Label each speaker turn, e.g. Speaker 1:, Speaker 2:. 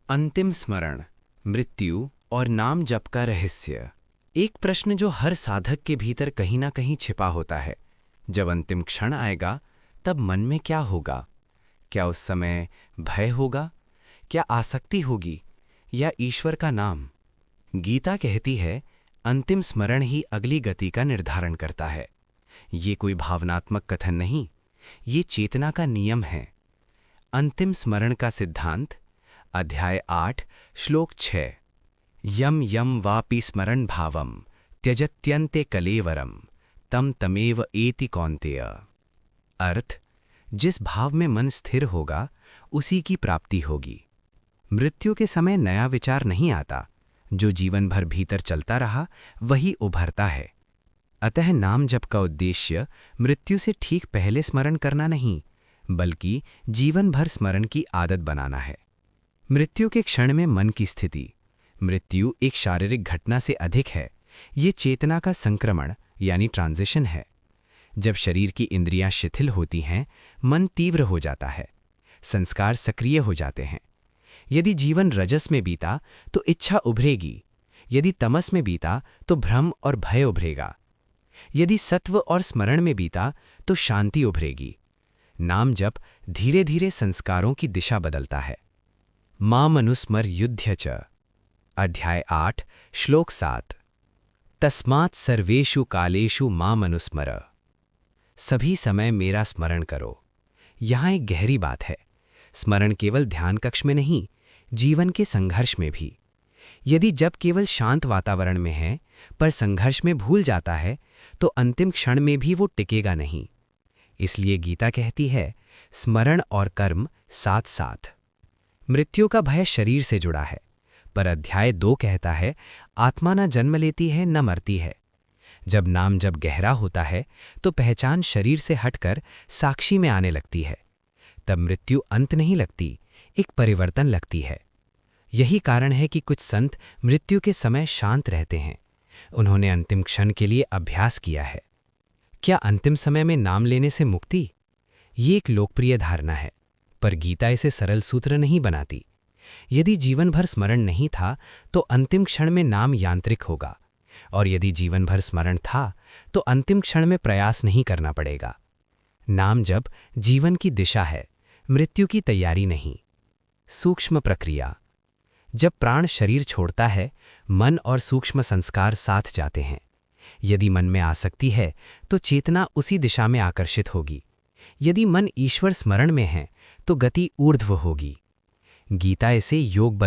Speaker 1: अंतिम स्मरण, मृत्यु और नाम जप का रहस्य। एक प्रश्न जो हर साधक के भीतर कहीं ना कहीं छिपा होता है। जब अंतिम क्षण आएगा तब मन में क्या होगा? क्या उस समय भय होगा? क्या आसक्ति होगी या ईश्वर का नाम? गीता कहती है, अंतिम स्मरण ही अगली गति का निर्धारण करता है। ये कोई भावनात्मक कथन नहीं, ये चेतना का नियम है। अंतिम स्मरण का सिद्धांत, अध्याय 8 श्लोक 6। यम यम वापि स्मरण भावम त्यजत्यन्ते कलेवरम तम तमेव एति कौन्तेय। अर्थ, जिस भाव में मन स्थिर होगा उसी की प्राप्ति होगी। मृत्यु के समय नया विचार नहीं आता, जो जीवन भर भीतर चलता रहा वही उभरता है। अतः नाम जप का उद्देश्य मृत्यु से ठीक पहले स्मरण करना नहीं, बल्कि जीवन भर स्मरण की आदत बनाना है। मृत्यु के क्षण में मन की स्थिति, मृत्यु एक शारीरिक घटना से अधिक है। ये चेतना का संक्रमण यानी ट्रांजिशन है। जब शरीर की इंद्रियां शिथिल होती हैं, मन तीव्र हो जाता है, संस्कार सक्रिय हो जाते हैं। यदि जीवन रजस में बीता तो इच्छा उभरेगी, यदि तमस में बीता तो भ्रम और भय उभरेगा, यदि सत्व और स्मरण में बीता तो शांति उभरेगी। नाम जप धीरे धीरे संस्कारों की दिशा बदलता है। माम अनुस्मर युध्य च, अध्याय 8 श्लोक 7। तस्मात् सर्वेषु कालेषु माम अनुस्मर। सभी समय मेरा स्मरण करो। यहाँ एक गहरी बात है। स्मरण केवल ध्यान कक्ष में नहीं, जीवन के संघर्ष में भी। यदि जप केवल शांत वातावरण में है पर संघर्ष में भूल जाता है तो अंतिम क्षण में भी वो टिकेगा नहीं। इसलिए गीता कहती है, स्मरण और कर्म साथ साथ। मृत्यु का भय शरीर से जुड़ा है, पर अध्याय 2 कहता है, आत्मा न जन्म लेती है न मरती है। जब नाम जब गहरा होता है तो पहचान शरीर से हटकर साक्षी में आने लगती है। तब मृत्यु अंत नहीं लगती, एक परिवर्तन लगती है। यही कारण है कि कुछ संत मृत्यु के समय शांत रहते हैं। उन्होंने अंतिम क्षण के लिए अभ्यास किया है। क्या अंतिम समय में नाम लेने से मुक्ति? ये एक लोकप्रिय धारणा है, पर गीता इसे सरल सूत्र नहीं बनाती। यदि जीवन भर स्मरण नहीं था तो अंतिम क्षण में नाम यांत्रिक होगा, और यदि जीवन भर स्मरण था तो अंतिम क्षण में प्रयास नहीं करना पड़ेगा। नाम जप जीवन की दिशा है, मृत्यु की तैयारी नहीं। सूक्ष्म प्रक्रिया। जब प्राण शरीर छोड़ता है, मन और सूक्ष्म संस्कार साथ जाते हैं। यदि मन में आसक्ति है तो चेतना उसी दिशा में आकर्षित होगी। यदि मन ईश्वर स्मरण में है तो गति ऊर्ध्व होगी। गीता इसे योग बल